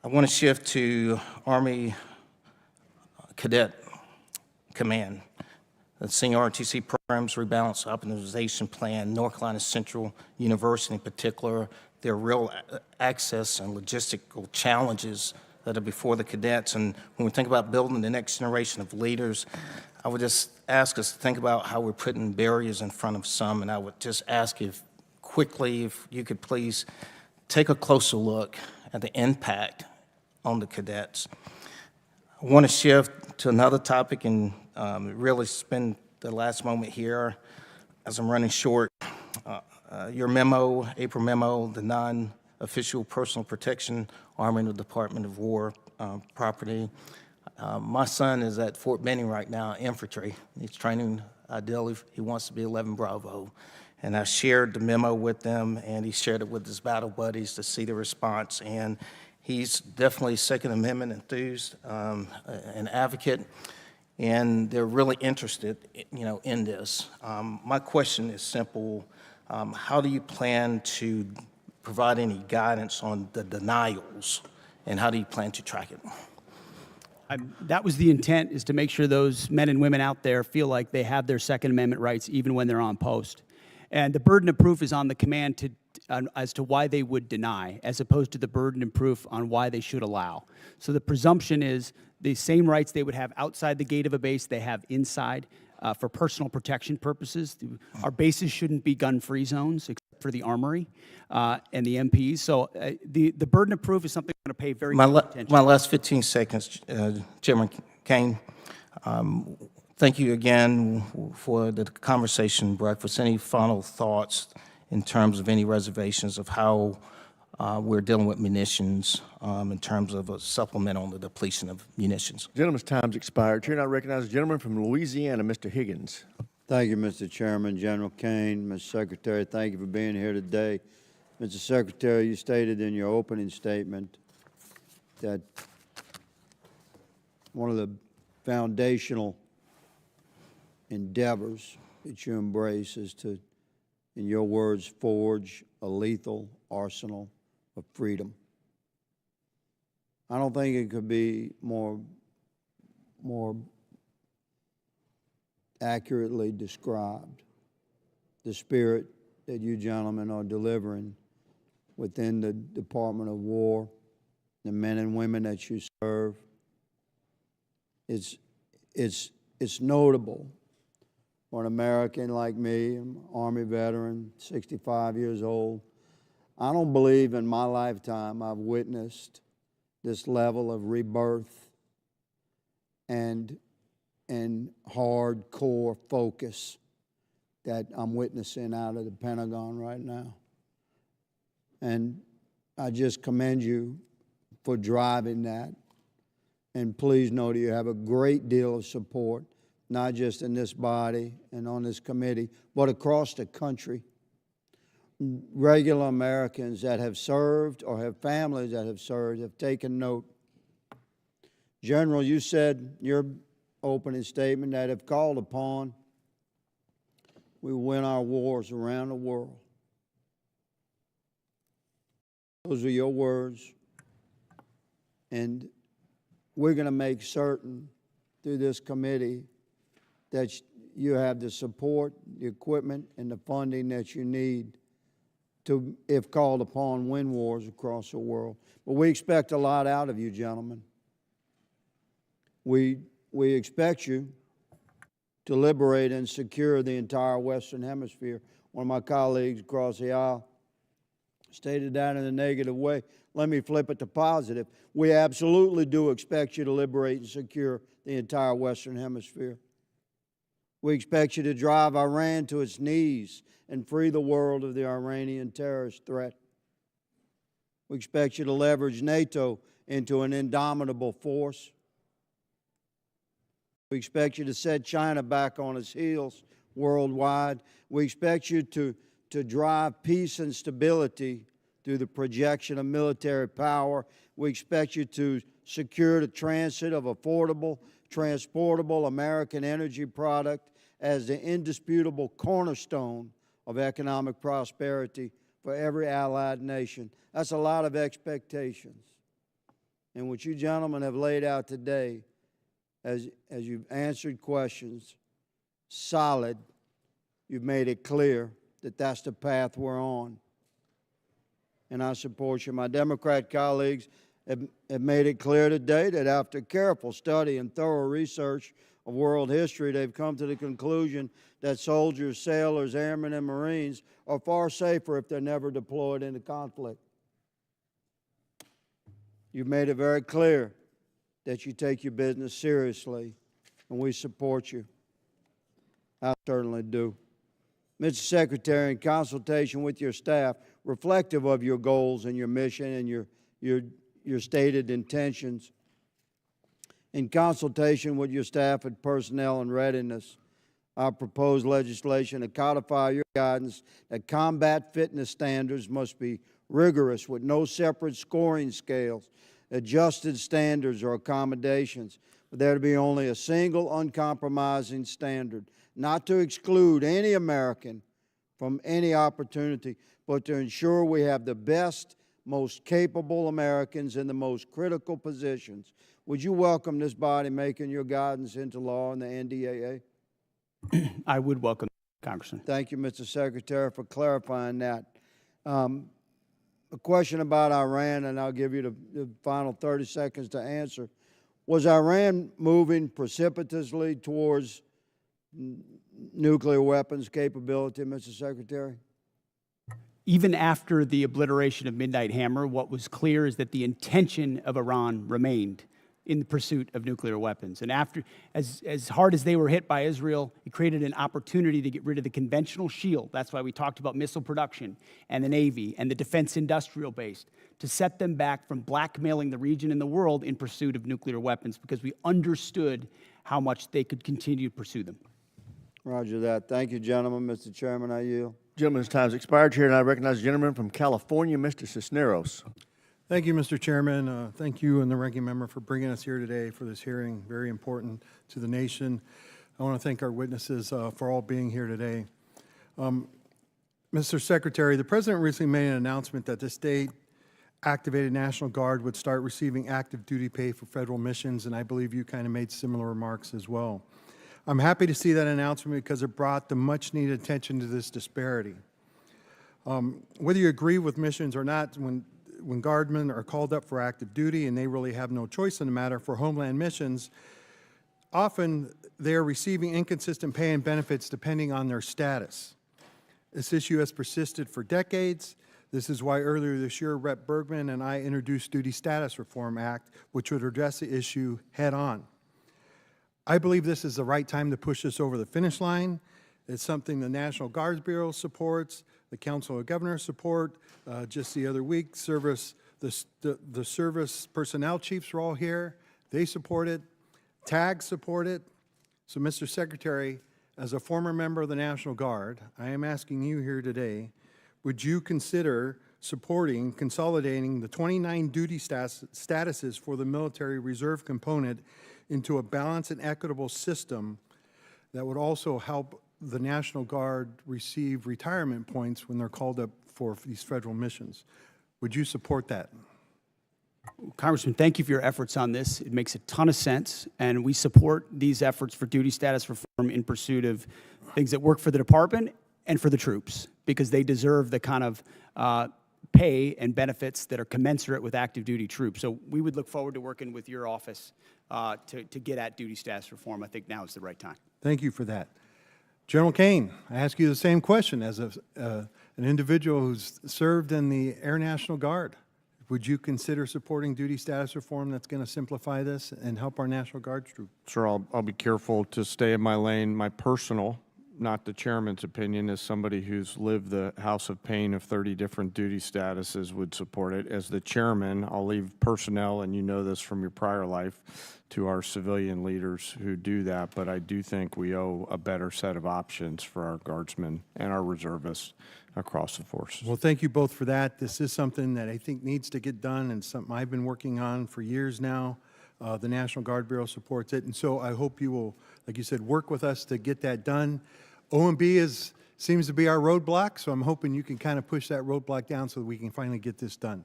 I want to shift to Army Cadet Command. The senior ROTC programs, rebalance optimization plan, North Carolina Central University in particular, there are real access and logistical challenges that are before the cadets. And when we think about building the next generation of leaders, I would just ask us to think about how we're putting barriers in front of some, and I would just ask if quickly, if you could please take a closer look at the impact on the cadets. I want to shift to another topic and really spend the last moment here as I'm running short. Your memo, April memo, the non-official personal protection arming the Department of War property. My son is at Fort Benning right now, infantry. He's training, ideally, he wants to be 11 Bravo. And I shared the memo with them, and he shared it with his battle buddies to see the response. And he's definitely Second Amendment enthused, an advocate, and they're really interested, in this. My question is simple. How do you plan to provide any guidance on the denials, and how do you plan to track it? That was the intent, is to make sure those men and women out there feel like they have their Second Amendment rights even when they're on post. And the burden of proof is on the command as to why they would deny, as opposed to the burden of proof on why they should allow. So the presumption is the same rights they would have outside the gate of a base, they have inside for personal protection purposes. Our bases shouldn't be gun-free zones, except for the Armory and the MPs. So the burden of proof is something we're going to pay very close attention to. My last 15 seconds, Chairman Kane. Thank you again for the conversation breakfast. Any final thoughts in terms of any reservations of how we're dealing with munitions in terms of a supplement on the depletion of munitions? Gentleman's time's expired. Chair, now recognize the gentleman from Louisiana, Mr. Higgins. Thank you, Mr. Chairman. General Kane, Mr. Secretary, thank you for being here today. Mr. Secretary, you stated in your opening statement that one of the foundational endeavors that you embrace is to, in your words, forge a lethal arsenal of freedom. I don't think it could be more accurately described, the spirit that you gentlemen are delivering within the Department of War, the men and women that you serve. It's notable for an American like me, I'm an Army veteran, 65 years old. I don't believe in my lifetime I've witnessed this level of rebirth and hardcore focus that I'm witnessing out of the Pentagon right now. And I just commend you for driving that. And please know that you have a great deal of support, not just in this body and on this committee, but across the country. Regular Americans that have served or have families that have served have taken note. General, you said in your opening statement that if called upon, we will win our wars around the world. Those are your words. And we're going to make certain through this committee that you have the support, the equipment, and the funding that you need to, if called upon, win wars across the world. But we expect a lot out of you, gentlemen. We expect you to liberate and secure the entire Western Hemisphere. One of my colleagues across the aisle stated that in a negative way. Let me flip it to positive. We absolutely do expect you to liberate and secure the entire Western Hemisphere. We expect you to drive Iran to its knees and free the world of the Iranian terrorist threat. We expect you to leverage NATO into an indomitable force. We expect you to set China back on its heels worldwide. We expect you to drive peace and stability through the projection of military power. We expect you to secure the transit of affordable, transportable American energy product as the indisputable cornerstone of economic prosperity for every allied nation. That's a lot of expectations. And what you gentlemen have laid out today, as you've answered questions, solid, you've made it clear that that's the path we're on. And I support you. My Democrat colleagues have made it clear today that after careful study and thorough research of world history, they've come to the conclusion that soldiers, sailors, airmen, and Marines are far safer if they're never deployed into conflict. You've made it very clear that you take your business seriously, and we support you. I certainly do. Mr. Secretary, in consultation with your staff, reflective of your goals and your mission and your stated intentions, in consultation with your staff and personnel and readiness, our proposed legislation to codify your guidance that combat fitness standards must be rigorous with no separate scoring scales, adjusted standards or accommodations, but there to be only a single uncompromising standard, not to exclude any American from any opportunity, but to ensure we have the best, most capable Americans in the most critical positions. Would you welcome this body making your guidance into law in the NDAA? I would welcome, Congressman. Thank you, Mr. Secretary, for clarifying that. A question about Iran, and I'll give you the final 30 seconds to answer. Was Iran moving precipitously towards nuclear weapons capability, Mr. Secretary? Even after the obliteration of Midnight Hammer, what was clear is that the intention of Iran remained in the pursuit of nuclear weapons. And after, as hard as they were hit by Israel, it created an opportunity to get rid of the conventional shield. That's why we talked about missile production and the Navy and the defense industrial base, to set them back from blackmailing the region and the world in pursuit of nuclear weapons, because we understood how much they could continue to pursue them. Roger that. Thank you, gentlemen. Mr. Chairman, I yield. Gentleman's time's expired. Chair, and I recognize the gentleman from California, Mr. Cisneros. Thank you, Mr. Chairman. Thank you and the ranking member for bringing us here today for this hearing, very important to the nation. I want to thank our witnesses for all being here today. Mr. Secretary, the President recently made an announcement that the state-activated National Guard would start receiving active duty pay for federal missions, and I believe you kind of made similar remarks as well. I'm happy to see that announcement because it brought the much-needed attention to this disparity. Whether you agree with missions or not, when guardmen are called up for active duty and they really have no choice in the matter for homeland missions, often they are receiving inconsistent pay and benefits depending on their status. This issue has persisted for decades. This is why earlier this year, Rep. Bergman and I introduced Duty Status Reform Act, which would address the issue head on. I believe this is the right time to push this over the finish line. It's something the National Guard Bureau supports, the Council of Governors support. Just the other week, the service personnel chiefs are all here. They support it. TAG support it. So, Mr. Secretary, as a former member of the National Guard, I am asking you here today, would you consider supporting consolidating the 29 duty statuses for the military reserve component into a balanced and equitable system that would also help the National Guard receive retirement points when they're called up for these federal missions? Would you support that? Congressman, thank you for your efforts on this. It makes a ton of sense, and we support these efforts for duty status reform in pursuit of things that work for the department and for the troops, because they deserve the kind of pay and benefits that are commensurate with active duty troops. So we would look forward to working with your office to get at duty status reform. I think now is the right time. Thank you for that. General Kane, I ask you the same question as an individual who's served in the Air National Guard. Would you consider supporting duty status reform that's going to simplify this and help our National Guard troops? Sure, I'll be careful to stay in my lane. My personal, not the chairman's opinion, as somebody who's lived the house of pain of 30 different duty statuses, would support it. As the chairman, I'll leave personnel, and you know this from your prior life, to our civilian leaders who do that, but I do think we owe a better set of options for our guardsmen and our reservists across the forces. Well, thank you both for that. This is something that I think needs to get done and something I've been working on for years now. The National Guard Bureau supports it, and so I hope you will, like you said, work with us to get that done. OMB seems to be our roadblock, so I'm hoping you can kind of push that roadblock down so that we can finally get this done.